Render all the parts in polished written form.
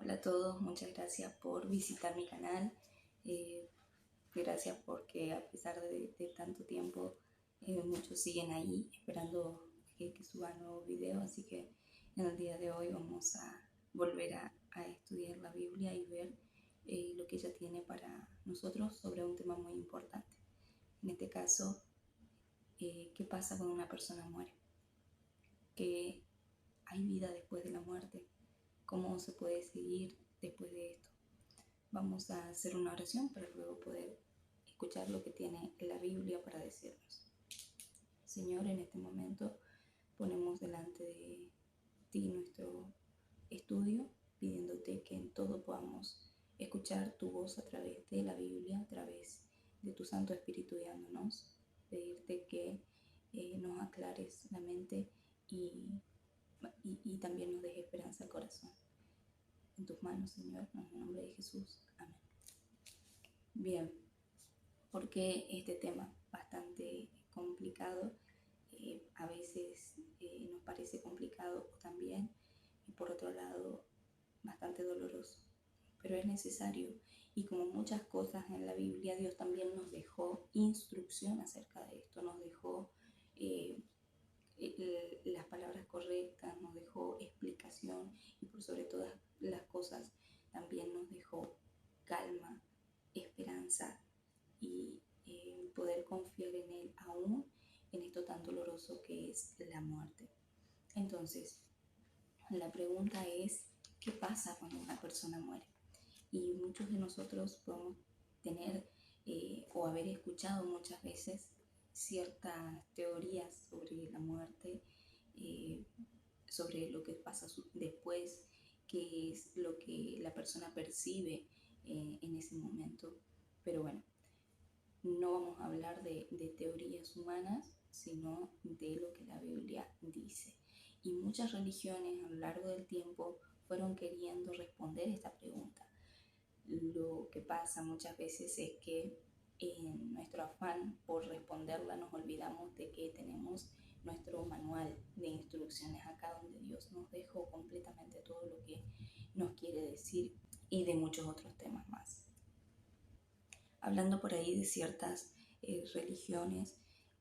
Hola a todos, muchas gracias por visitar mi canal. Eh, Gracias porque a pesar de tanto tiempo, muchos siguen ahí esperando que suba nuevos videos. Así que en el día de hoy vamos a volver a estudiar la Biblia y ver lo que ella tiene para nosotros sobre un tema muy importante. En este caso, ¿qué pasa cuando una persona muere? ¿Que hay vida después de la muerte? ¿Cómo se puede seguir después de esto? Vamos a hacer una oración para luego poder escuchar lo que tiene la Biblia para decirnos. Señor, en este momento ponemos delante de ti nuestro estudio, pidiéndote que en todo podamos escuchar tu voz a través de la Biblia, a través de tu Santo Espíritu guiándonos, pedirte que nos aclares la mente y también nos deje esperanza al corazón. En tus manos, Señor, en el nombre de Jesús. Amén. Bien, porque este tema bastante complicado, a veces nos parece complicado también, y por otro lado bastante doloroso, pero es necesario. Y como muchas cosas en la Biblia, Dios también nos dejó instrucción acerca de esto, nos dejó las palabras correctas, nos dejó explicación y por sobre todas las cosas también nos dejó calma, esperanza y poder confiar en Él aún en esto tan doloroso que es la muerte. Entonces, la pregunta es, ¿qué pasa cuando una persona muere? Y muchos de nosotros podemos tener o haber escuchado muchas veces ciertas teorías sobre la muerte, sobre lo que pasa después, qué es lo que la persona percibe en ese momento. Pero bueno, no vamos a hablar de teorías humanas, sino de lo que la Biblia dice. Y muchas religiones a lo largo del tiempo fueron queriendo responder esta pregunta. Lo que pasa muchas veces es que en nuestro afán por responderla nos olvidamos de que tenemos nuestro manual de instrucciones acá, donde Dios nos dejó completamente todo lo que nos quiere decir y de muchos otros temas más. Hablando por ahí de ciertas religiones,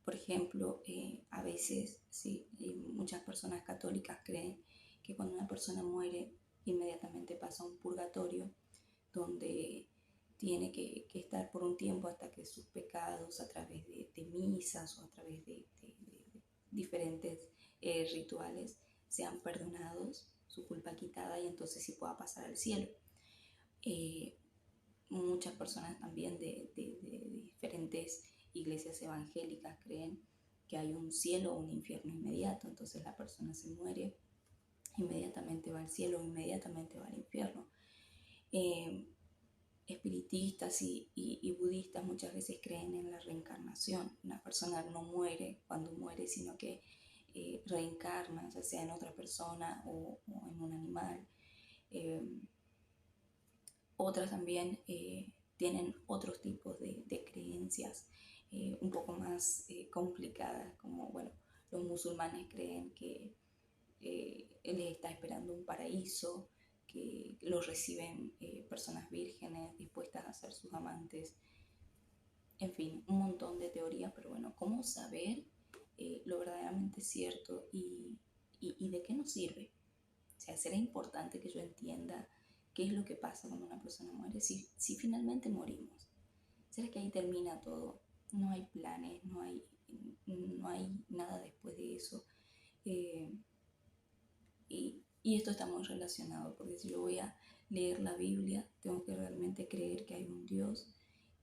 por ejemplo, a veces sí, muchas personas católicas creen que cuando una persona muere inmediatamente pasa a un purgatorio donde tiene que estar por un tiempo hasta que sus pecados a través de misas o a través de diferentes rituales sean perdonados, su culpa quitada y entonces sí pueda pasar al cielo. Muchas personas también de diferentes iglesias evangélicas creen que hay un cielo o un infierno inmediato, entonces la persona se muere, inmediatamente va al cielo, inmediatamente va al infierno. Espiritistas y budistas muchas veces creen en la reencarnación. Una persona no muere cuando muere, sino que reencarna, ya sea en otra persona o en un animal. Otras también tienen otros tipos de creencias un poco más complicadas, como bueno, los musulmanes creen que les está esperando un paraíso, que los reciben personas vírgenes dispuestas a ser sus amantes. En fin, un montón de teorías, pero bueno, ¿cómo saber lo verdaderamente cierto y de qué nos sirve? O sea, será importante que yo entienda qué es lo que pasa cuando una persona muere, si finalmente morimos. ¿Será que ahí termina todo? No hay planes, no hay nada después de eso. Y esto está muy relacionado, porque si yo voy a leer la Biblia, tengo que realmente creer que hay un Dios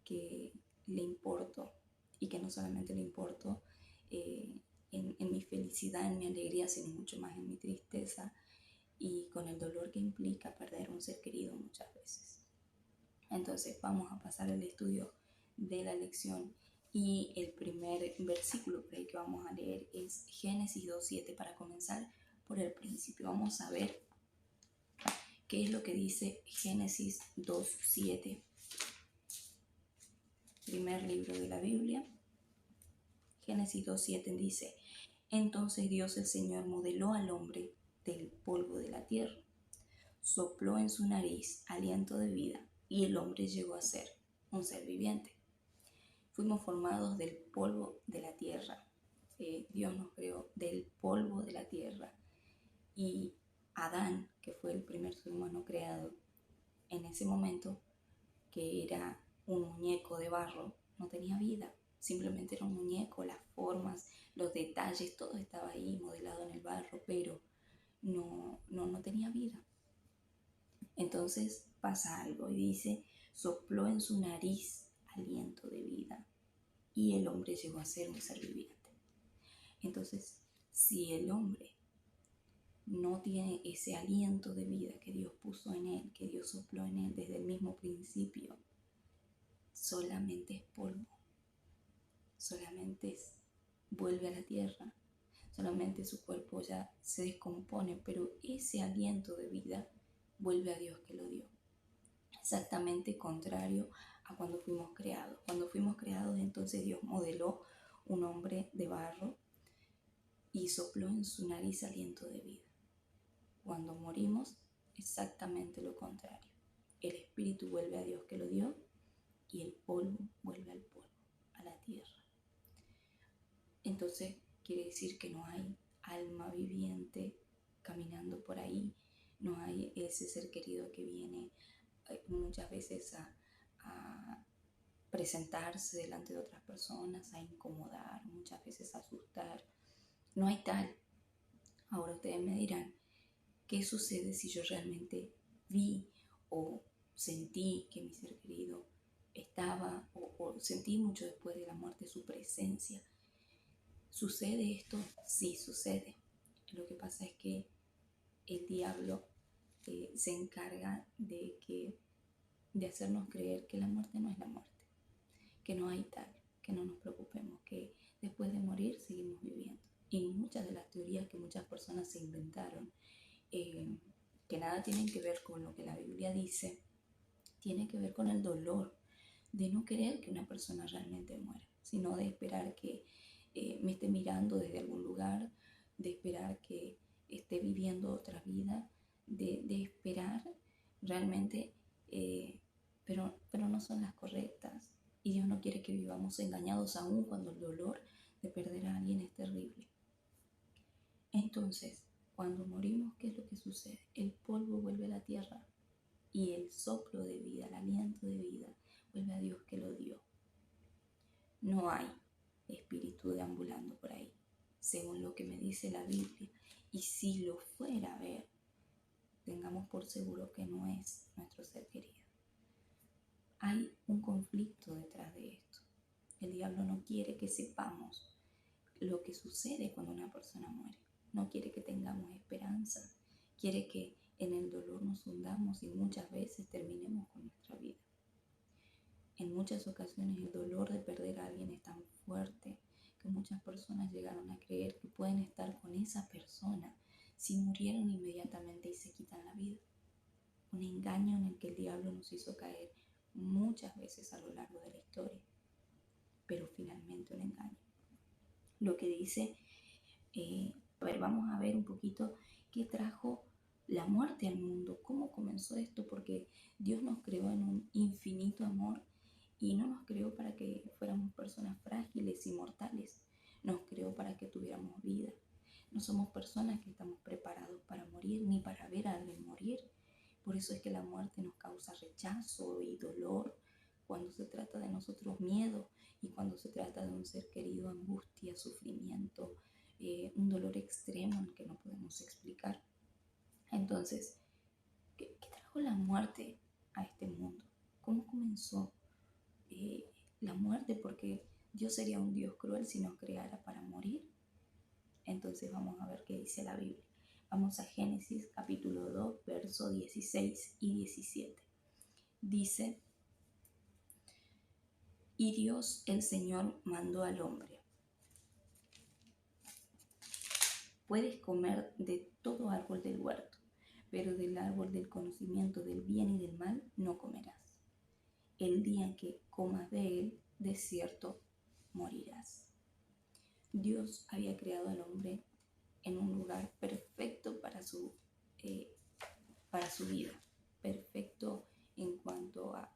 que le importo y que no solamente le importo en mi felicidad, en mi alegría, sino mucho más en mi tristeza y con el dolor que implica perder un ser querido muchas veces. Entonces vamos a pasar al estudio de la lección y el primer versículo por ahí que vamos a leer es Génesis 2:7. Para comenzar por el principio, vamos a ver qué es lo que dice Génesis 2:7. Primer libro de la Biblia. Génesis 2:7 dice: Entonces Dios el Señor modeló al hombre del polvo de la tierra. sopló en su nariz aliento de vida y el hombre llegó a ser un ser viviente. Fuimos formados del polvo de la tierra. Dios nos creó del polvo de la tierra. Y Adán, que fue el primer ser humano creado, en ese momento, que era un muñeco de barro, no tenía vida. Simplemente era un muñeco, las formas, los detalles, todo estaba ahí modelado en el barro, pero no tenía vida. Entonces pasa algo y dice, sopló en su nariz aliento de vida y el hombre llegó a ser un ser viviente. Entonces, si el hombre no tiene ese aliento de vida que Dios puso en él, que Dios sopló en él desde el mismo principio, solamente es polvo, solamente vuelve a la tierra, solamente su cuerpo ya se descompone, pero ese aliento de vida vuelve a Dios que lo dio. Exactamente contrario a cuando fuimos creados. Cuando fuimos creados, entonces Dios modeló un hombre de barro y sopló en su nariz aliento de vida. Cuando morimos, exactamente lo contrario. El espíritu vuelve a Dios que lo dio y el polvo vuelve al polvo, a la tierra. Entonces quiere decir que no hay alma viviente caminando por ahí, no hay ese ser querido que viene muchas veces a presentarse delante de otras personas, a incomodar, muchas veces a asustar. No hay tal. Ahora ustedes me dirán, ¿qué sucede si yo realmente vi o sentí que mi ser querido estaba o sentí mucho después de la muerte su presencia? ¿Sucede esto? Sí, sucede. Lo que pasa es que el diablo se encarga de hacernos creer que la muerte no es la muerte, que no hay tal, que no nos preocupemos, que después de morir seguimos viviendo. Y muchas de las teorías que muchas personas se inventaron, que nada tienen que ver con lo que la Biblia dice, tiene que ver con el dolor de no querer que una persona realmente muera, sino de esperar que me esté mirando desde algún lugar, de esperar que esté viviendo otra vida, de esperar realmente, pero no son las correctas. Y Dios no quiere que vivamos engañados aún cuando el dolor de perder a alguien es terrible. Entonces, cuando morimos, ¿qué es lo que sucede? El polvo vuelve a la tierra y el soplo de vida, el aliento de vida, vuelve a Dios que lo dio. No hay espíritu deambulando por ahí, según lo que me dice la Biblia. Y si lo fuera a ver, tengamos por seguro que no es nuestro ser querido. Hay un conflicto detrás de esto. El diablo no quiere que sepamos lo que sucede cuando una persona muere. No quiere que tengamos esperanza. Quiere que en el dolor nos hundamos y muchas veces terminemos con nuestra vida. En muchas ocasiones el dolor de perder a alguien es tan fuerte que muchas personas llegaron a creer que pueden estar con esa persona si murieron inmediatamente y se quitan la vida. Un engaño en el que el diablo nos hizo caer muchas veces a lo largo de la historia, pero finalmente un engaño. Lo que dice, vamos a ver un poquito qué trajo la muerte al mundo, cómo comenzó esto, porque Dios nos creó en un infinito amor y no nos creó para que fuéramos personas frágiles y mortales, nos creó para que tuviéramos vida. No somos personas que estamos preparados para morir ni para ver a alguien morir. Por eso es que la muerte nos causa rechazo y dolor. Cuando se trata de nosotros, miedo, y cuando se trata de un ser querido, angustia, sufrimiento, un dolor extremo en que no podemos explicar. Entonces, ¿qué trajo la muerte a este mundo? ¿Cómo comenzó la muerte? Porque Dios sería un Dios cruel si nos creara para morir. Entonces vamos a ver qué dice la Biblia. Vamos a Génesis capítulo 2, versos 16 y 17. Dice, y Dios el Señor mandó al hombre, puedes comer de todo árbol del huerto, pero del árbol del conocimiento del bien y del mal no comerás. El día en que comas de él, de cierto morirás. Dios había creado al hombre en un lugar perfecto para su para su vida, perfecto en cuanto a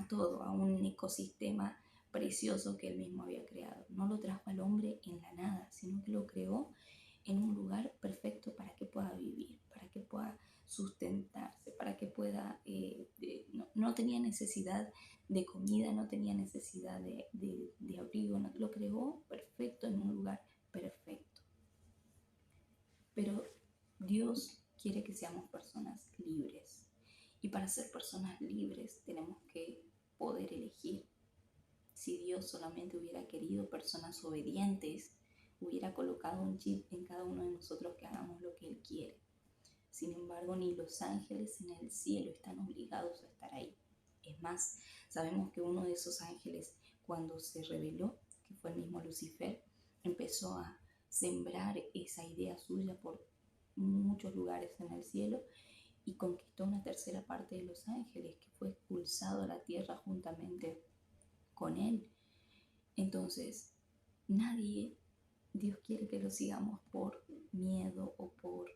todo, a un ecosistema precioso que él mismo había creado. No lo trajo al hombre en la nada, sino que lo creó en un lugar perfecto para que pueda vivir, para que pueda sustentarse, para que pueda, no tenía necesidad de comida, no tenía necesidad de abrigo, no, lo creó perfecto en un lugar perfecto. Pero Dios quiere que seamos personas libres. Y para ser personas libres tenemos que poder elegir. Si Dios solamente hubiera querido personas obedientes, hubiera colocado un chip en cada uno de nosotros que hagamos lo que Él quiere. Sin embargo, ni los ángeles en el cielo están obligados a estar ahí. Es más, sabemos que uno de esos ángeles, cuando se rebeló, que fue el mismo Lucifer, empezó a sembrar esa idea suya por muchos lugares en el cielo y conquistó una tercera parte de los ángeles, que fue expulsado a la tierra juntamente con él. Entonces, Dios quiere que lo sigamos por miedo o por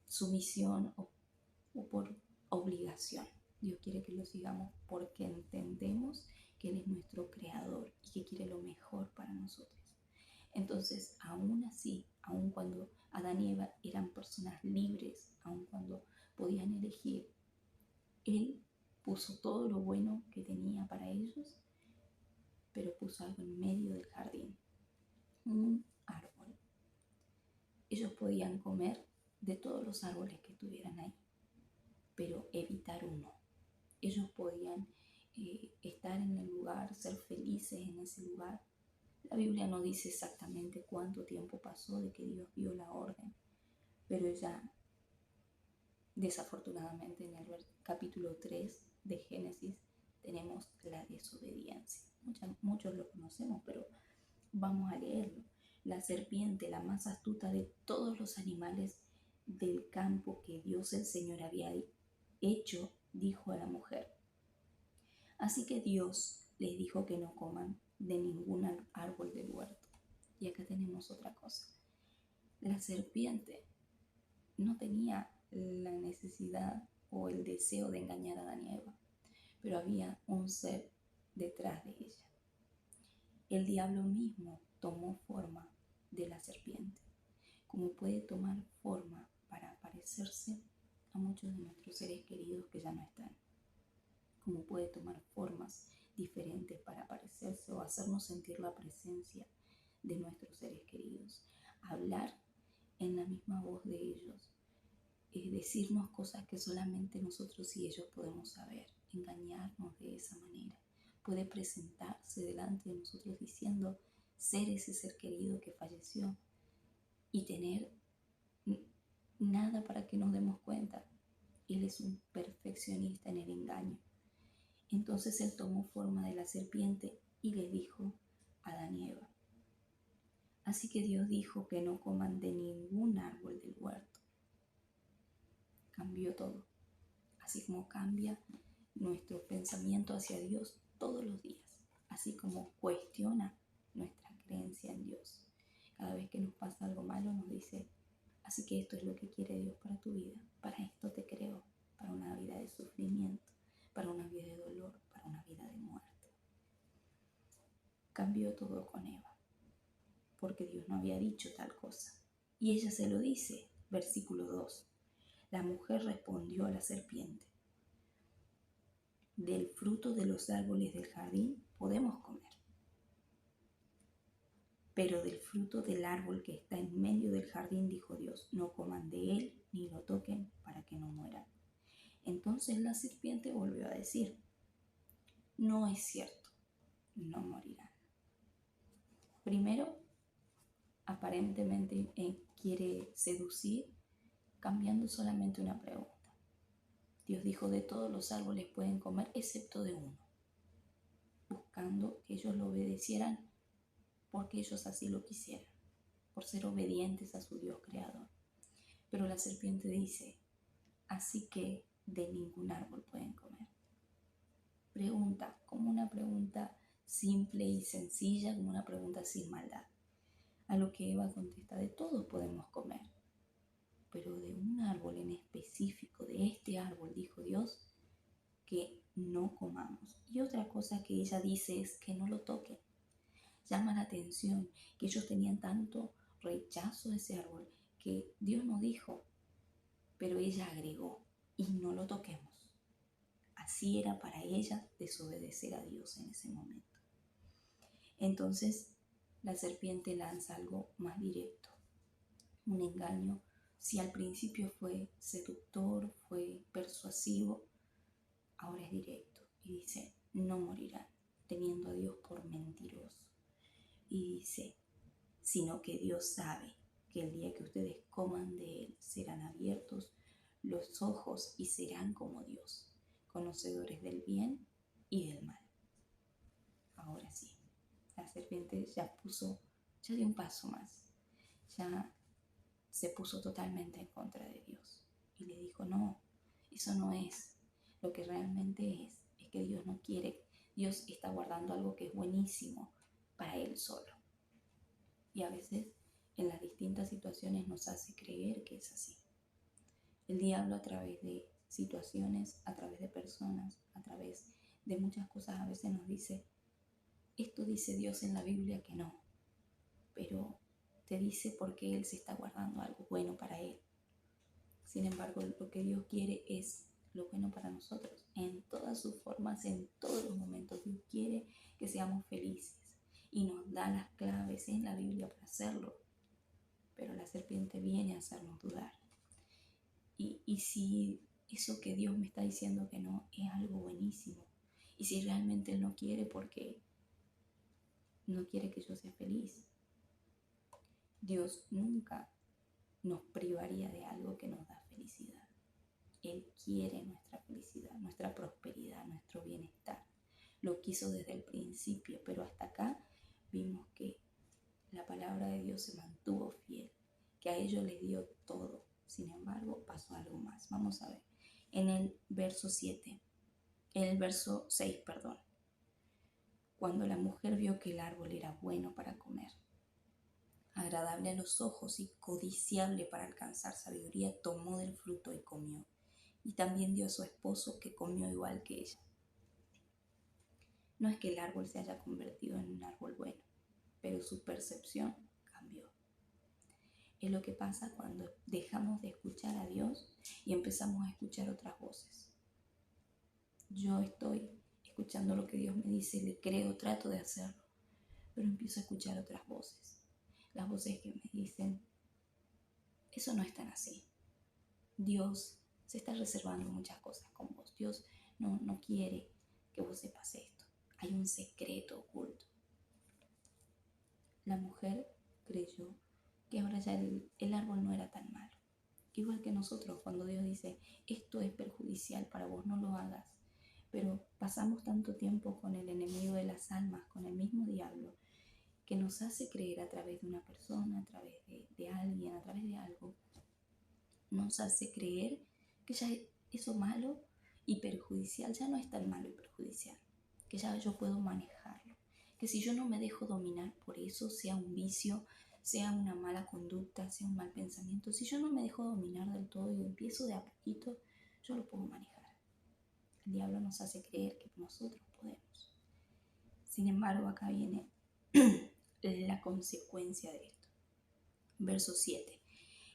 sumisión o por obligación. Dios quiere que lo sigamos porque entendemos que Él es nuestro creador y que quiere lo mejor para nosotros. Entonces, aún así, aún cuando Adán y Eva eran personas libres, aún cuando podían elegir, Él puso todo lo bueno que tenía para ellos, pero puso algo en medio del jardín, un árbol. Ellos podían comer de todos los árboles que estuvieran ahí, pero evitar uno. Ellos podían estar en el lugar, ser felices en ese lugar. La Biblia no dice exactamente cuánto tiempo pasó de que Dios dio la orden, pero ya desafortunadamente en el capítulo 3 de Génesis tenemos la desobediencia. Muchos lo conocemos, pero vamos a leerlo. La serpiente, la más astuta de todos los animales del campo que Dios el Señor había hecho, dijo a la mujer: así que Dios les dijo que no coman de ningún árbol del huerto. Y acá tenemos otra cosa. La serpiente no tenía la necesidad o el deseo de engañar a Adán y Eva, pero había un ser detrás de ella. El diablo mismo tomó forma de la serpiente, como puede tomar forma para parecerse a muchos de nuestros seres queridos que ya no están, como puede tomar formas diferentes para parecerse o hacernos sentir la presencia de nuestros seres queridos, hablar en la misma voz de ellos, decirnos cosas que solamente nosotros y ellos podemos saber, engañarnos de esa manera. Puede presentarse delante de nosotros diciendo ser ese ser querido que falleció y tener nada para que nos demos cuenta. Él es un perfeccionista en el engaño. Entonces él tomó forma de la serpiente y le dijo a Adán y Eva: así que Dios dijo que no coman de ningún árbol del huerto. Cambió todo, así como cambia nuestro pensamiento hacia Dios todos los días, así como cuestiona nuestra creencia en Dios. Cada vez que nos pasa algo malo nos dice: así que esto es lo que quiere Dios para tu vida, para esto te creó, para una vida de sufrimiento, para una vida de dolor, para una vida de muerte. Cambió todo con Eva, porque Dios no había dicho tal cosa. Y ella se lo dice, versículo 2. La mujer respondió a la serpiente: del fruto de los árboles del jardín podemos comer, pero del fruto del árbol que está en medio del jardín, dijo Dios, no coman de él ni lo toquen para que no mueran. Entonces la serpiente volvió a decir: no es cierto, no morirán. Primero, aparentemente quiere seducir cambiando solamente una pregunta. Dios dijo: de todos los árboles pueden comer excepto de uno, buscando que ellos lo obedecieran porque ellos así lo quisieran, por ser obedientes a su Dios creador. Pero la serpiente dice: así que de ningún árbol pueden comer. Pregunta, como una pregunta simple y sencilla, como una pregunta sin maldad. A lo que Eva contesta: de todos podemos comer. pero de un árbol en específico, de este árbol, dijo Dios, que no comamos. Y otra cosa que ella dice es que no lo toquen. Llama la atención que ellos tenían tanto rechazo de ese árbol que Dios no dijo, pero ella agregó, y no lo toquemos. Así era para ella desobedecer a Dios en ese momento. Entonces la serpiente lanza algo más directo, un engaño. Si al principio fue seductor, fue persuasivo, ahora es directo y dice, no morirán, teniendo a Dios por mentiroso. Y dice, sino que Dios sabe que el día que ustedes coman de él serán abiertos los ojos y serán como Dios, conocedores del bien y del mal. Ahora sí, la serpiente ya dio un paso más, ya se puso totalmente en contra de Dios y le dijo, no, eso no es lo que realmente es que Dios no quiere, Dios está guardando algo que es buenísimo para él solo. Y a veces en las distintas situaciones nos hace creer que es así. El diablo a través de situaciones, a través de personas, a través de muchas cosas a veces nos dice, esto dice Dios en la Biblia que no, pero te dice porque Él se está guardando algo bueno para Él. Sin embargo, lo que Dios quiere es lo bueno para nosotros, en todas sus formas, en todos los momentos. Dios quiere que seamos felices y nos da las claves en la Biblia para hacerlo, pero la serpiente viene a hacernos dudar. Y si eso que Dios me está diciendo que no es algo buenísimo, y si realmente Él no quiere porque no quiere que yo sea feliz, Dios nunca nos privaría de algo que nos da felicidad. Él quiere nuestra felicidad, nuestra prosperidad, nuestro bienestar. Lo quiso desde el principio, pero hasta acá vimos que la palabra de Dios se mantuvo fiel, que a ellos les dio todo. Sin embargo, pasó algo más. Vamos a ver. En el verso 6, cuando la mujer vio que el árbol era bueno para comer, agradable a los ojos y codiciable para alcanzar sabiduría, tomó del fruto y comió. Y también dio a su esposo, que comió igual que ella. No es que el árbol se haya convertido en un árbol bueno, pero su percepción cambió. Es lo que pasa cuando dejamos de escuchar a Dios y empezamos a escuchar otras voces. Yo estoy escuchando lo que Dios me dice, le creo, trato de hacerlo, pero empiezo a escuchar otras voces. Las voces que me dicen, eso no es tan así. Dios se está reservando muchas cosas con vos. Dios no quiere que vos sepas esto. Hay un secreto oculto. La mujer creyó que ahora ya el árbol no era tan malo. Igual que nosotros, cuando Dios dice, esto es perjudicial para vos, no lo hagas. Pero pasamos tanto tiempo con el enemigo de las almas, con el mismo diablo, que nos hace creer a través de una persona, a través de alguien, a través de algo, nos hace creer que ya eso malo y perjudicial ya no es tan malo y perjudicial, que ya yo puedo manejarlo, que si yo no me dejo dominar por eso, sea un vicio, sea una mala conducta, sea un mal pensamiento, si yo no me dejo dominar del todo y empiezo de a poquito, yo lo puedo manejar. El diablo nos hace creer que nosotros podemos. Sin embargo, acá viene la consecuencia de esto. Verso 7.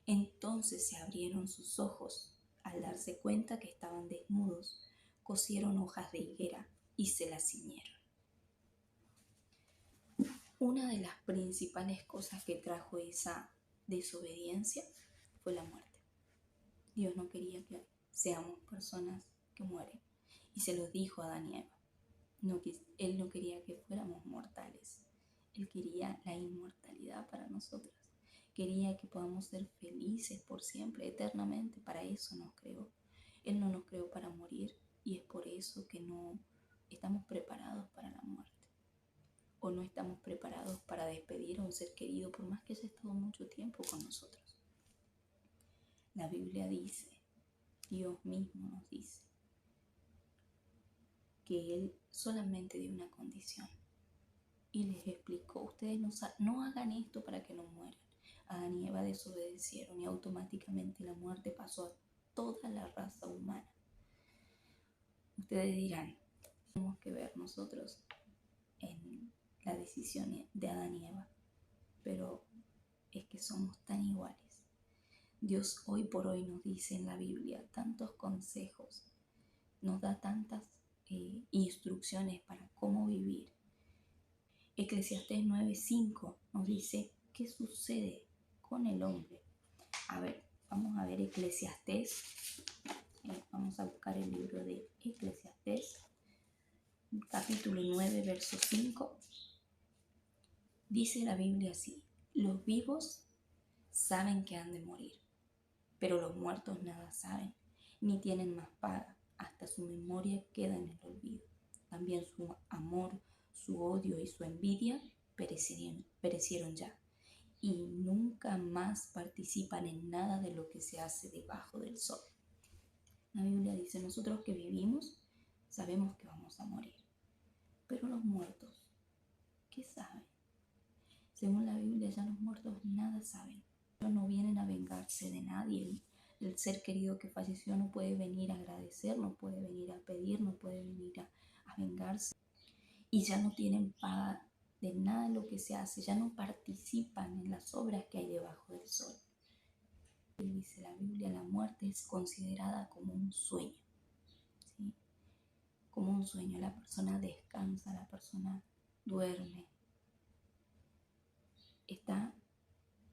Entonces se abrieron sus ojos. Al darse cuenta que estaban desnudos, cosieron hojas de higuera y se las ciñeron. Una de las principales cosas que trajo esa desobediencia fue la muerte. Dios no quería que seamos personas que mueren. Y se lo dijo a Adán y Eva. Él no quería que fuéramos mortales. Él quería la inmortalidad para nosotros. Quería que podamos ser felices por siempre, eternamente. Para eso nos creó. Él no nos creó para morir y es por eso que no estamos preparados para la muerte. O no estamos preparados para despedir a un ser querido por más que haya estado mucho tiempo con nosotros. La Biblia dice, Dios mismo nos dice, que Él solamente dio una condición y les explicó, ustedes no hagan esto para que no mueran, Adán y Eva desobedecieron y automáticamente la muerte pasó a toda la raza humana. Ustedes dirán, tenemos que ver nosotros en la decisión de Adán y Eva, pero es que somos tan iguales. Dios hoy por hoy nos dice en la Biblia tantos consejos, nos da tantas instrucciones para cómo vivir. Eclesiastés 9:5 nos dice qué sucede con el hombre. A ver, vamos a ver Eclesiastés. Vamos a buscar el libro de Eclesiastés, capítulo 9, verso 5. Dice la Biblia así: los vivos saben que han de morir, pero los muertos nada saben, ni tienen más paga. Hasta su memoria queda en el olvido. También su amor, su odio y su envidia perecieron ya, y nunca más participan en nada de lo que se hace debajo del sol. La Biblia dice, nosotros que vivimos sabemos que vamos a morir, pero los muertos, ¿qué saben? Según la Biblia, ya los muertos nada saben. No vienen a vengarse de nadie. El ser querido que falleció no puede venir a agradecer, no puede venir a pedir, no puede venir a vengarse. Y ya no tienen paga de nada de lo que se hace, ya no participan en las obras que hay debajo del sol. Y dice la Biblia, la muerte es considerada como un sueño, ¿sí? Como un sueño, la persona descansa, la persona duerme, está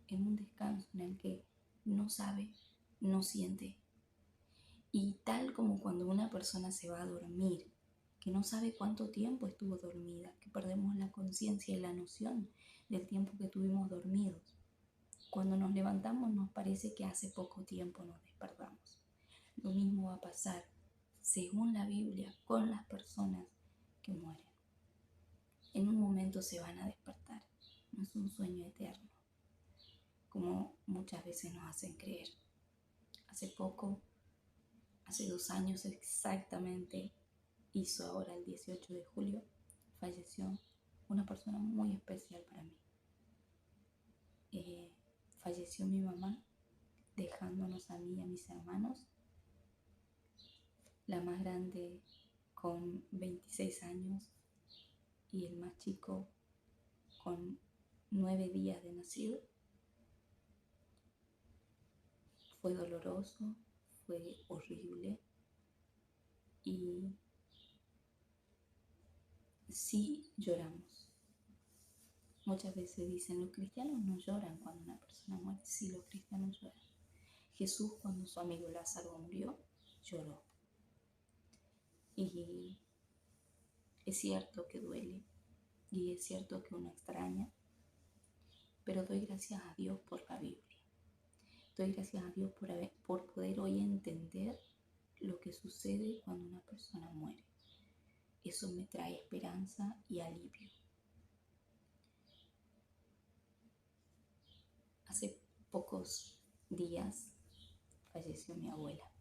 en un descanso en el que no sabe, no siente. Y tal como cuando una persona se va a dormir, que no sabe cuánto tiempo estuvo dormida, que perdemos la conciencia y la noción del tiempo que estuvimos dormidos. Cuando nos levantamos nos parece que hace poco tiempo nos despertamos. Lo mismo va a pasar, según la Biblia, con las personas que mueren. En un momento se van a despertar. No es un sueño eterno, como muchas veces nos hacen creer. Hace 2 años exactamente, hizo ahora el 18 de julio, falleció una persona muy especial para mí. Falleció mi mamá, dejándonos a mí y a mis hermanos, la más grande con 26 años y el más chico con 9 días de nacido. Fue doloroso, fue horrible y sí lloramos. Muchas veces dicen, los cristianos no lloran cuando una persona muere. Sí, los cristianos lloran. Jesús, cuando su amigo Lázaro murió, lloró. Y es cierto que duele y es cierto que uno extraña, pero doy gracias a Dios por la Biblia. Doy gracias a Dios por poder hoy entender lo que sucede cuando una persona muere. Eso me trae esperanza y alivio. Hace pocos días falleció mi abuela.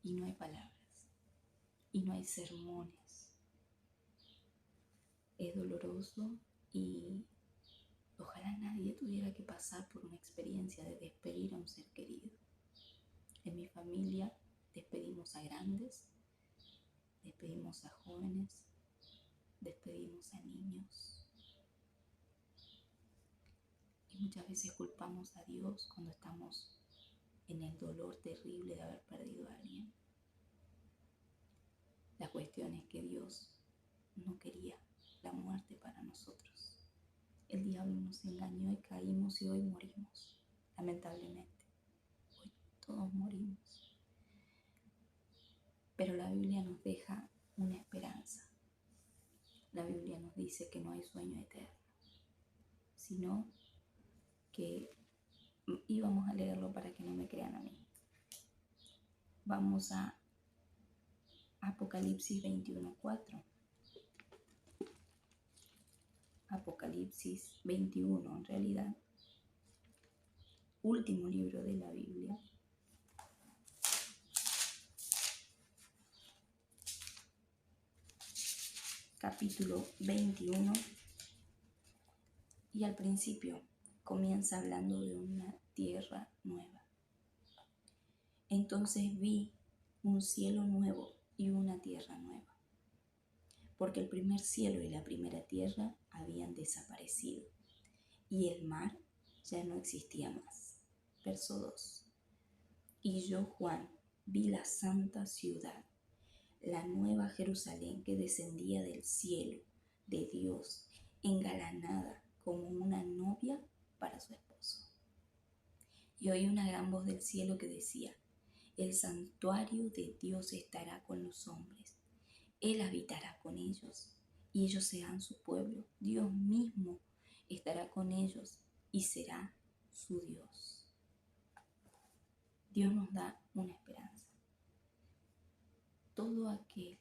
Y no hay palabras, y no hay sermones. Es doloroso y ojalá nadie tuviera que pasar por una experiencia de despedir a un ser querido. En mi familia despedimos a grandes, despedimos a jóvenes, despedimos a niños. Y muchas veces culpamos a Dios cuando estamos en el dolor terrible de haber perdido a alguien. La cuestión es que Dios no quería la muerte para nosotros. El diablo nos engañó y caímos y hoy morimos, lamentablemente. Hoy todos morimos. Pero la Biblia nos deja una esperanza. La Biblia nos dice que no hay sueño eterno, sino que, y vamos a leerlo para que no me crean a mí. Vamos a Apocalipsis 21:4. Apocalipsis 21, en realidad, último libro de la Biblia. Capítulo 21, Y al principio comienza hablando de una tierra nueva. Entonces vi un cielo nuevo y una tierra nueva, porque el primer cielo y la primera tierra habían desaparecido y el mar ya no existía más. Verso 2. Y yo, Juan, vi la santa ciudad, la nueva Jerusalén que descendía del cielo de Dios, engalanada como una novia para su esposo. Y oí una gran voz del cielo que decía: el santuario de Dios estará con los hombres. Él habitará con ellos, y ellos serán su pueblo. Dios mismo estará con ellos y será su Dios. Dios nos da una esperanza. Todo aquel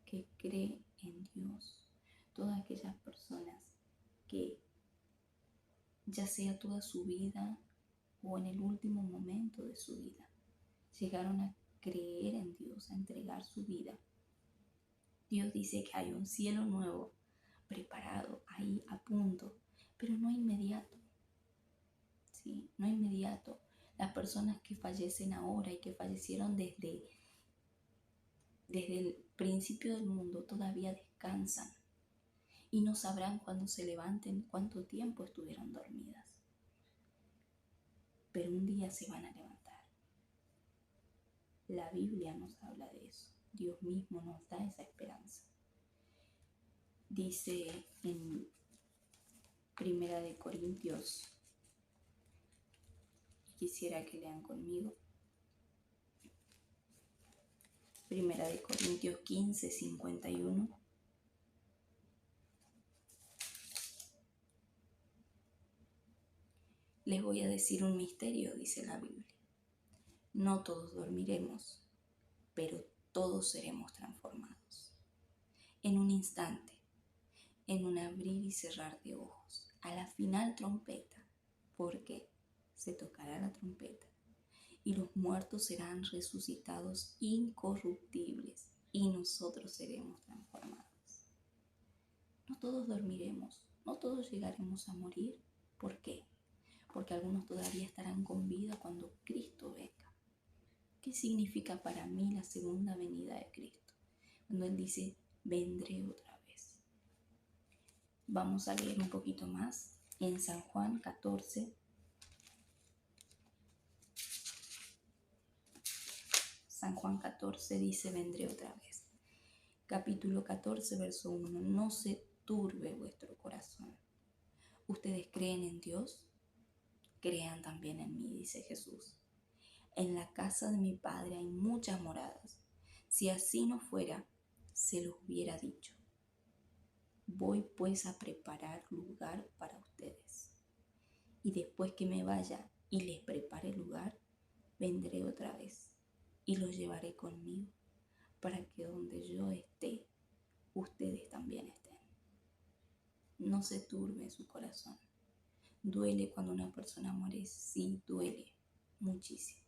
que cree en Dios, todas aquellas personas que ya sea toda su vida o en el último momento de su vida, llegaron a creer en Dios, a entregar su vida. Dios dice que hay un cielo nuevo preparado ahí a punto, pero no inmediato. ¿Sí? No inmediato. Las personas que fallecen ahora y que fallecieron desde el principio del mundo todavía descansan y no sabrán cuando se levanten cuánto tiempo estuvieron dormidas. Pero un día se van a levantar. La Biblia nos habla de eso. Dios mismo nos da esa esperanza. Dice en Primera de Corintios, quisiera que lean conmigo, Primera de Corintios 15, 51. Les voy a decir un misterio, dice la Biblia. No todos dormiremos, pero todos seremos transformados. En un instante, en un abrir y cerrar de ojos, a la final trompeta, porque se tocará la trompeta, y los muertos serán resucitados incorruptibles, y nosotros seremos transformados. No todos dormiremos, no todos llegaremos a morir. ¿Por qué? Porque algunos todavía estarán con vida cuando Cristo venga. ¿Qué significa para mí la segunda venida de Cristo? Cuando Él dice, vendré otra vez. Vamos a leer un poquito más en San Juan 14. San Juan 14 dice, vendré otra vez. Capítulo 14, verso 1. No se turbe vuestro corazón. ¿Ustedes creen en Dios? Crean también en mí, dice Jesús. En la casa de mi Padre hay muchas moradas. Si así no fuera, se los hubiera dicho. Voy pues a preparar lugar para ustedes. Y después que me vaya y les prepare lugar, vendré otra vez y los llevaré conmigo, para que donde yo esté, ustedes también estén. No se turbe su corazón. Duele cuando una persona muere, sí, duele muchísimo.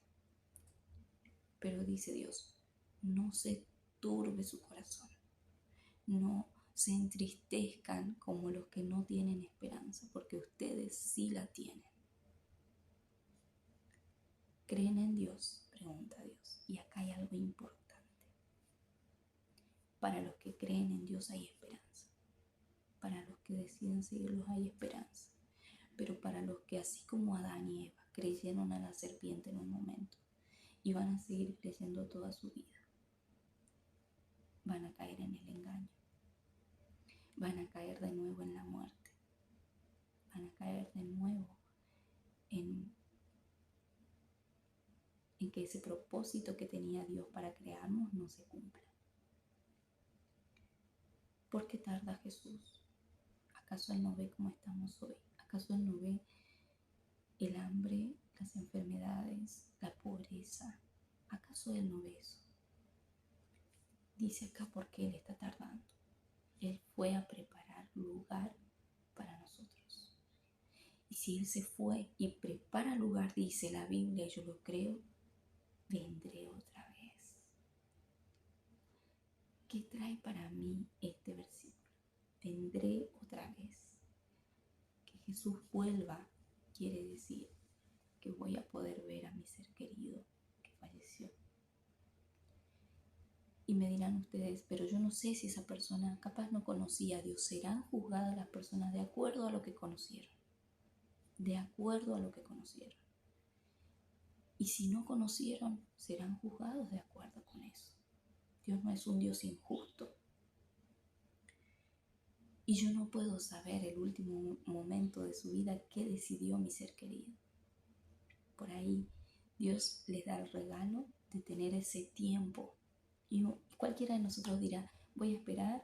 Pero dice Dios, no se turbe su corazón. No se entristezcan como los que no tienen esperanza, porque ustedes sí la tienen. ¿Creen en Dios? Pregunta Dios. Y acá hay algo importante. Para los que creen en Dios hay esperanza. Para los que deciden seguirlos hay esperanza. Pero para los que, así como Adán y Eva, creyeron a la serpiente en un momento y van a seguir creyendo toda su vida, van a caer en el engaño. Van a caer de nuevo en la muerte. Van a caer de nuevo en que ese propósito que tenía Dios para crearnos no se cumpla. ¿Por qué tarda Jesús? ¿Acaso Él no ve cómo estamos hoy? ¿Acaso Él no ve el hambre, las enfermedades, la pobreza? ¿Acaso Él no ve eso? Dice acá por qué Él está tardando. Él fue a preparar lugar para nosotros. Y si Él se fue y prepara lugar, dice la Biblia, y yo lo creo, vendré otra vez. ¿Qué trae para mí este versículo? Vendré otra vez. Que Jesús vuelva quiere decir que voy a poder ver a mi ser querido que falleció. Y me dirán ustedes, pero yo no sé si esa persona capaz no conocía a Dios. ¿Serán juzgadas las personas de acuerdo a lo que conocieron? De acuerdo a lo que conocieron. Y si no conocieron, serán juzgados de acuerdo con eso. Dios no es un Dios injusto. Y yo no puedo saber el último momento de su vida qué decidió mi ser querido. Por ahí Dios les da el regalo de tener ese tiempo. Y cualquiera de nosotros dirá, voy a esperar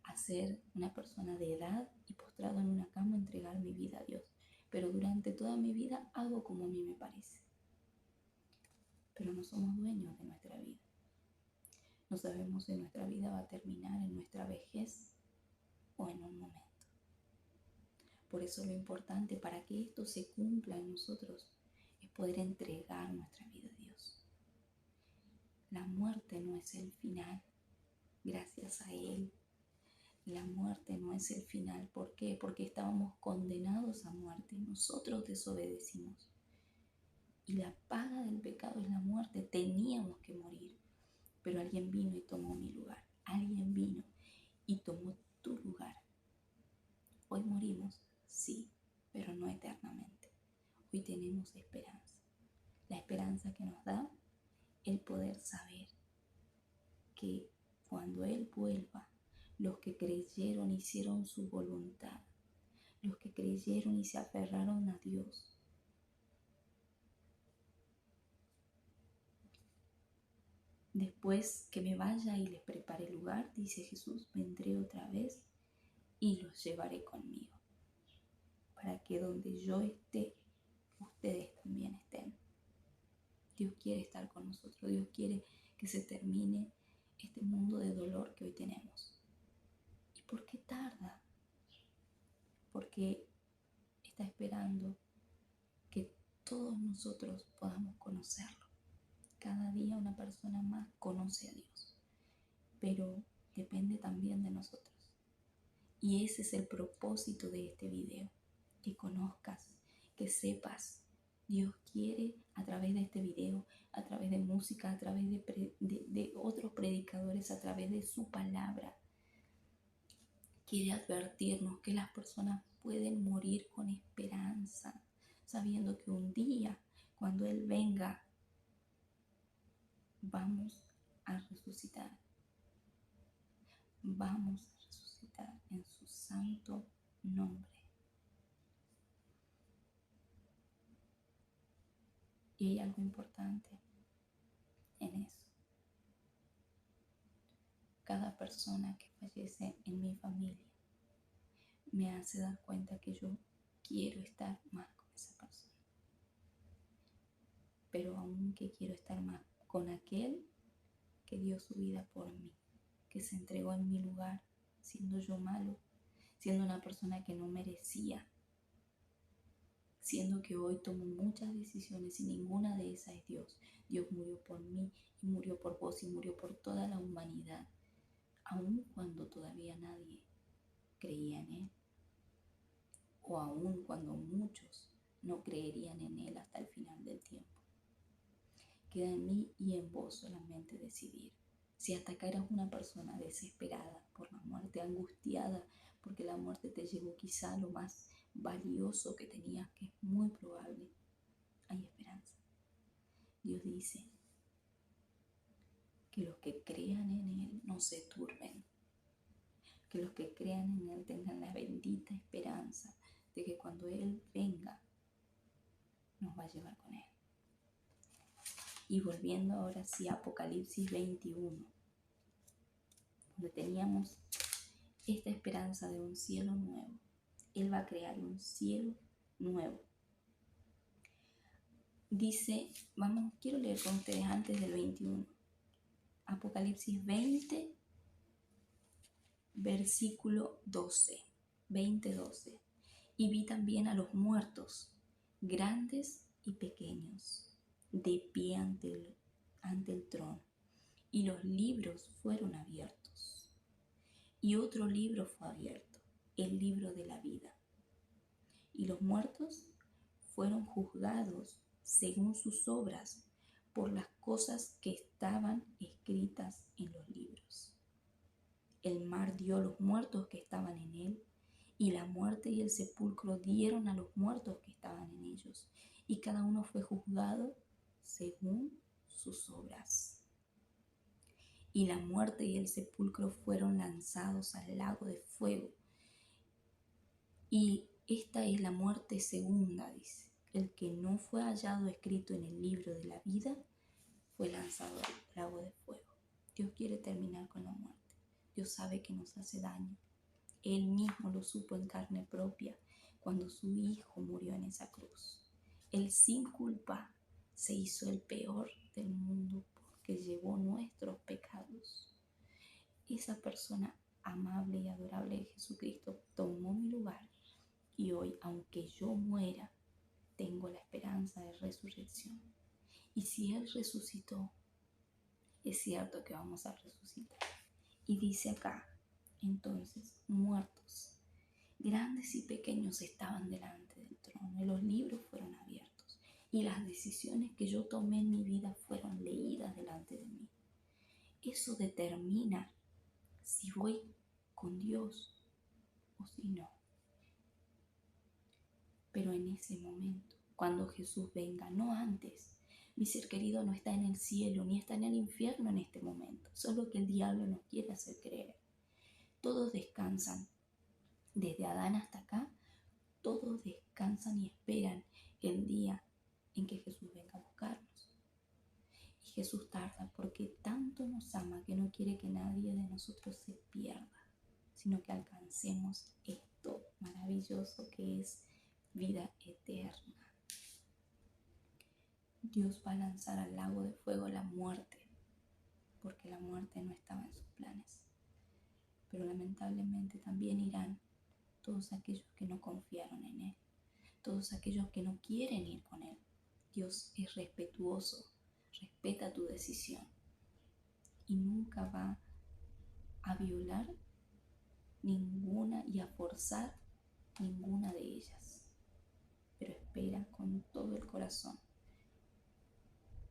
a ser una persona de edad y postrado en una cama entregar mi vida a Dios. Pero durante toda mi vida hago como a mí me parece. Pero no somos dueños de nuestra vida. No sabemos si nuestra vida va a terminar en nuestra vejez o en un momento. Por eso lo importante para que esto se cumpla en nosotros es poder entregar nuestra vida a Dios. La muerte no es el final, gracias a Él. La muerte no es el final. ¿Por qué? Porque estábamos condenados a muerte y nosotros desobedecimos. Y la paga del pecado es la muerte. Teníamos que morir. Pero alguien vino y tomó mi lugar. Alguien vino y tomó tu lugar. Hoy morimos, sí, pero no eternamente. Hoy tenemos esperanza. La esperanza que nos da el poder saber que cuando Él vuelva, los que creyeron hicieron su voluntad. Los que creyeron y se aferraron a Dios. Después que me vaya y les prepare lugar, dice Jesús, vendré otra vez y los llevaré conmigo, para que donde yo esté, ustedes también estén. Dios quiere estar con nosotros. Dios quiere que se termine este mundo de dolor que hoy tenemos. ¿Y por qué tarda? Porque está esperando que todos nosotros podamos conocerlo. Cada día una persona más conoce a Dios, pero depende también de nosotros. Y ese es el propósito de este video, que conozcas, que sepas. Dios quiere a través de este video, a través de música, a través de otros predicadores, a través de su palabra, quiere advertirnos que las personas pueden morir con esperanza, sabiendo que un día, cuando Él venga, vamos a resucitar. Vamos a resucitar en su santo nombre. Y hay algo importante en eso. Cada persona que fallece en mi familia me hace dar cuenta que yo quiero estar más con esa persona. Pero aún que quiero estar más con aquel que dio su vida por mí, que se entregó en mi lugar, siendo yo malo, siendo una persona que no merecía, siendo que hoy tomo muchas decisiones y ninguna de esas es Dios. Dios murió por mí y murió por vos y murió por toda la humanidad, aun cuando todavía nadie creía en Él, o aun cuando muchos no creerían en Él hasta el final del tiempo. Queda en mí y en vos solamente decidir. Si hasta acá eras una persona desesperada por la muerte, angustiada, porque la muerte te llevó quizá lo más valioso que tenías, que es muy probable, hay esperanza. Dios dice que los que crean en Él no se turben, que los que crean en Él tengan la bendita esperanza de que cuando Él venga, nos va a llevar con Él. Y volviendo ahora sí a Apocalipsis 21, donde teníamos esta esperanza de un cielo nuevo. Él va a crear un cielo nuevo. Dice, quiero leer con ustedes antes del 21. Apocalipsis 20, versículo 12. 20:12. Y vi también a los muertos, grandes y pequeños, de pie ante el trono. Y los libros fueron abiertos. Y otro libro fue abierto, el libro de la vida. y los muertos fueron juzgados según sus obras por las cosas que estaban escritas en los libros. El mar dio a los muertos que estaban en él, y la muerte y el sepulcro dieron a los muertos que estaban en ellos, y cada uno fue juzgado según sus obras. Y la muerte y el sepulcro fueron lanzados al lago de fuego. Y esta es la muerte segunda, dice. El que no fue hallado escrito en el libro de la vida fue lanzado al lago de fuego. Dios quiere terminar con la muerte. Dios sabe que nos hace daño. Él mismo lo supo en carne propia cuando su Hijo murió en esa cruz. Él sin culpa se hizo el peor del mundo porque llevó nuestros pecados. Esa persona amable y adorable de Jesucristo tomó mi lugar y hoy, aunque yo muera, tengo la esperanza de resurrección. Y si Él resucitó, es cierto que vamos a resucitar. Y dice acá, entonces, muertos, grandes y pequeños estaban delante del trono, y los libros fueron abiertos, y las decisiones que yo tomé en mi vida fueron leídas delante de mí. Eso determina si voy con Dios o si no. Pero en ese momento, cuando Jesús venga, no antes. Mi ser querido no está en el cielo ni está en el infierno en este momento, solo que el diablo nos quiere hacer creer. Todos descansan, desde Adán hasta acá, todos descansan y esperan el día en que Jesús venga a buscarnos. Y Jesús tarda porque tanto nos ama que no quiere que nadie de nosotros se pierda, sino que alcancemos esto maravilloso que es vida eterna. Dios va a lanzar al lago de fuego la muerte, porque la muerte no estaba en sus planes. Pero lamentablemente también irán todos aquellos que no confiaron en Él, todos aquellos que no quieren ir con Él. Dios es respetuoso, respeta tu decisión y nunca va a violar ninguna y a forzar ninguna de ellas. Pero espera con todo el corazón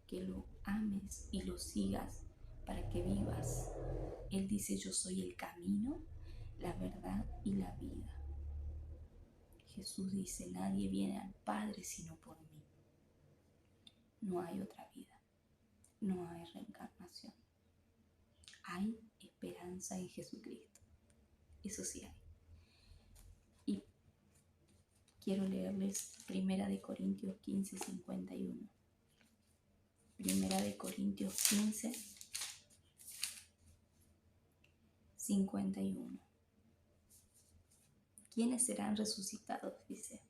que lo ames y lo sigas para que vivas. Él dice, yo soy el camino, la verdad y la vida. Jesús dice, nadie viene al Padre sino por mí. No hay otra vida, no hay reencarnación. Hay esperanza en Jesucristo. Eso sí hay. Y quiero leerles 1 Corintios 15, 51. 1 Corintios 15, 51. ¿Quiénes serán resucitados? Dice.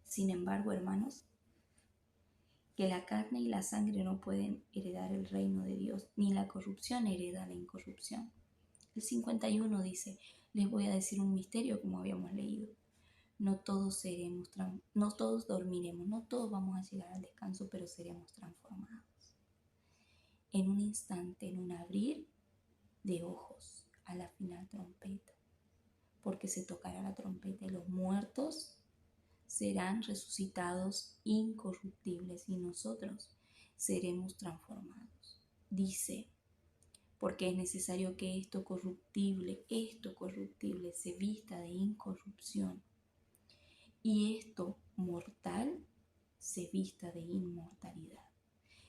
Sin embargo, hermanos, que la carne y la sangre no pueden heredar el reino de Dios, ni la corrupción hereda la incorrupción. El 51 dice, les voy a decir un misterio como habíamos leído. No todos dormiremos, no todos vamos a llegar al descanso, pero seremos transformados. En un instante, en un abrir de ojos, a la final trompeta. Porque se tocará la trompeta y los muertos serán resucitados incorruptibles y nosotros seremos transformados. Dice, porque es necesario que esto corruptible se vista de incorrupción y esto mortal se vista de inmortalidad.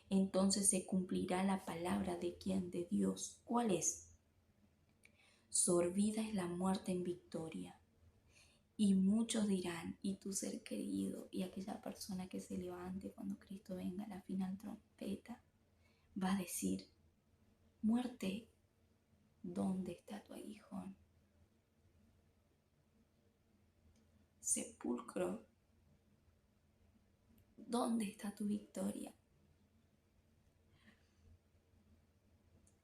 Entonces se cumplirá la palabra de quien, de Dios. ¿Cuál es? Sorbida es la muerte en victoria. Y muchos dirán, y tu ser querido, y aquella persona que se levante cuando Cristo venga a la final trompeta, va a decir, muerte, ¿dónde está tu aguijón? Sepulcro, ¿dónde está tu victoria?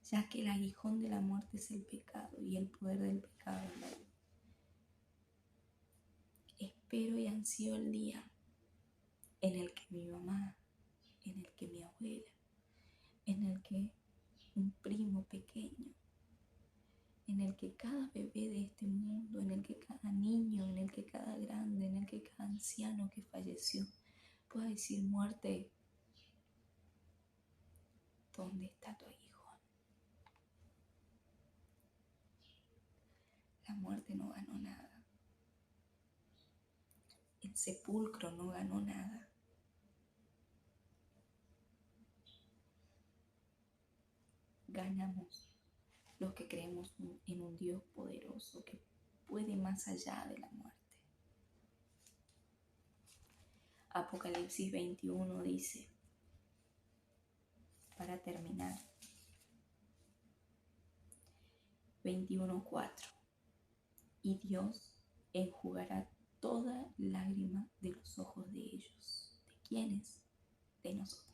Ya que el aguijón de la muerte es el pecado y el poder del pecado es la ley. Espero y ansío el día en el que mi mamá, en el que mi abuela, en el que un primo pequeño en el que cada bebé de este mundo, en el que cada niño, en el que cada grande, en el que cada anciano que falleció pueda decir: muerte, ¿dónde está tu hijo? La muerte no ganó nada. El sepulcro no ganó nada. Ganamos los que creemos en un Dios poderoso que puede más allá de la muerte. Apocalipsis 21 dice, para terminar, 21:4, y Dios enjugará toda lágrima de los ojos de ellos. ¿De quiénes? De nosotros.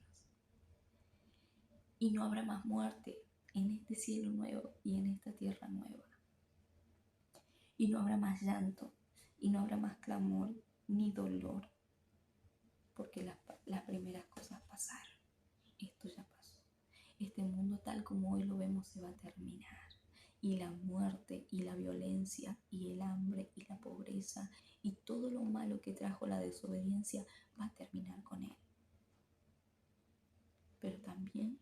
Y no habrá más muerte en este cielo nuevo y en esta tierra nueva. Y no habrá más llanto, y no habrá más clamor ni dolor, porque las primeras cosas pasaron. Esto ya pasó. Este mundo tal como hoy lo vemos se va a terminar. Y la muerte y la violencia y el hambre y la pobreza y todo lo malo que trajo la desobediencia va a terminar con él. Pero también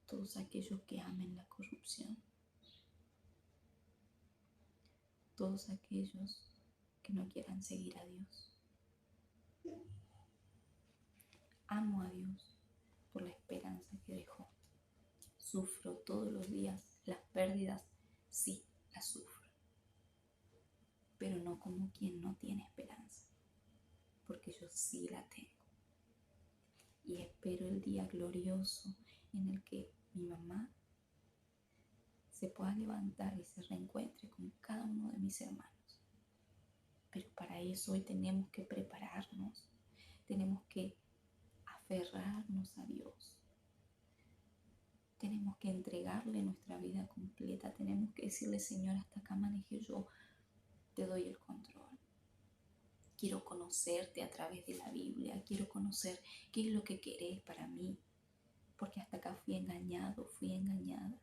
todos aquellos que amen la corrupción, todos aquellos que no quieran seguir a Dios. Amo a Dios por la esperanza que dejó. Sufro todos los días las pérdidas, sí, las sufro, pero no como quien no tiene esperanza, porque yo sí la tengo. Y espero el día glorioso en el que mi mamá se pueda levantar y se reencuentre con cada uno de mis hermanos. Pero para eso hoy tenemos que prepararnos, tenemos que aferrarnos a Dios. Tenemos que entregarle nuestra vida completa, tenemos que decirle: Señor, hasta acá manejé yo, te doy el control. Quiero conocerte a través de la Biblia, quiero conocer qué es lo que querés para mí, porque hasta acá fui engañado, fui engañada,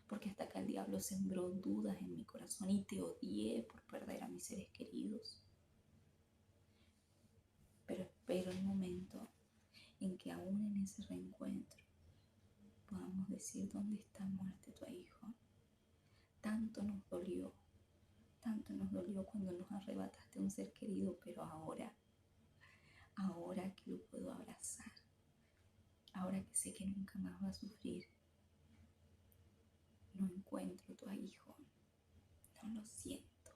porque hasta acá el diablo sembró dudas en mi corazón y te odié por perder a mis seres queridos. Pero espero el momento en que aún en ese reencuentro podamos decir: ¿dónde está, muerte, tu hijo? Tanto nos dolió cuando nos arrebataste a un ser querido, pero ahora que lo puedo abrazar, ahora que sé que nunca más va a sufrir, no encuentro tu hijo, no lo siento.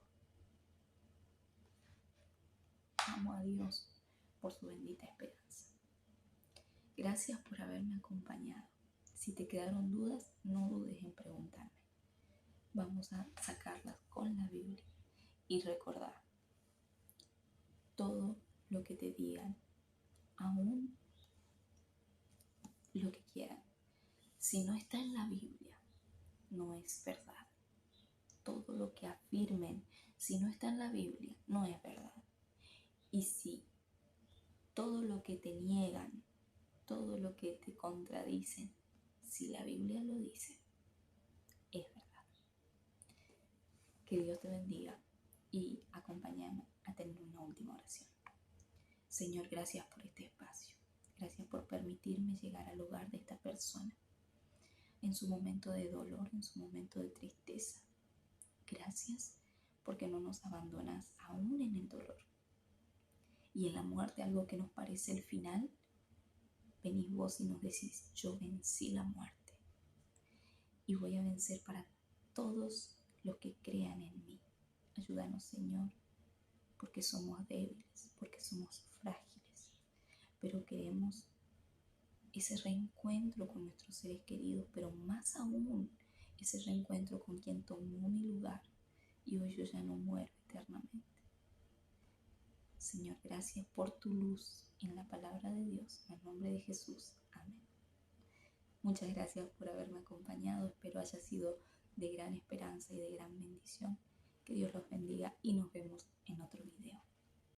Amo a Dios por su bendita esperanza. Gracias por haberme acompañado. Si te quedaron dudas, no dudes en preguntarme. Vamos a sacarlas con la Biblia y recordar: todo lo que te digan, aún lo que quieran, si no está en la Biblia, no es verdad. Todo lo que afirmen, si no está en la Biblia, no es verdad. Y si todo lo que te niegan, todo lo que te contradicen, si la Biblia lo dice, es verdad. Que Dios te bendiga y acompáñame a tener una última oración. Señor, gracias por este espacio. Gracias por permitirme llegar al hogar de esta persona en su momento de dolor, en su momento de tristeza. Gracias porque no nos abandonas aún en el dolor. Y en la muerte, algo que nos parece el final, venís vos y nos decís: yo vencí la muerte y voy a vencer para todos los que crean en mí. Ayúdanos, Señor, porque somos débiles, porque somos frágiles, pero queremos ese reencuentro con nuestros seres queridos, pero más aún ese reencuentro con quien tomó mi lugar y hoy yo ya no muero eternamente. Señor, gracias por tu luz en la palabra de Dios. En el nombre de Jesús. Amén. Muchas gracias por haberme acompañado. Espero haya sido de gran esperanza y de gran bendición. Que Dios los bendiga y nos vemos en otro video.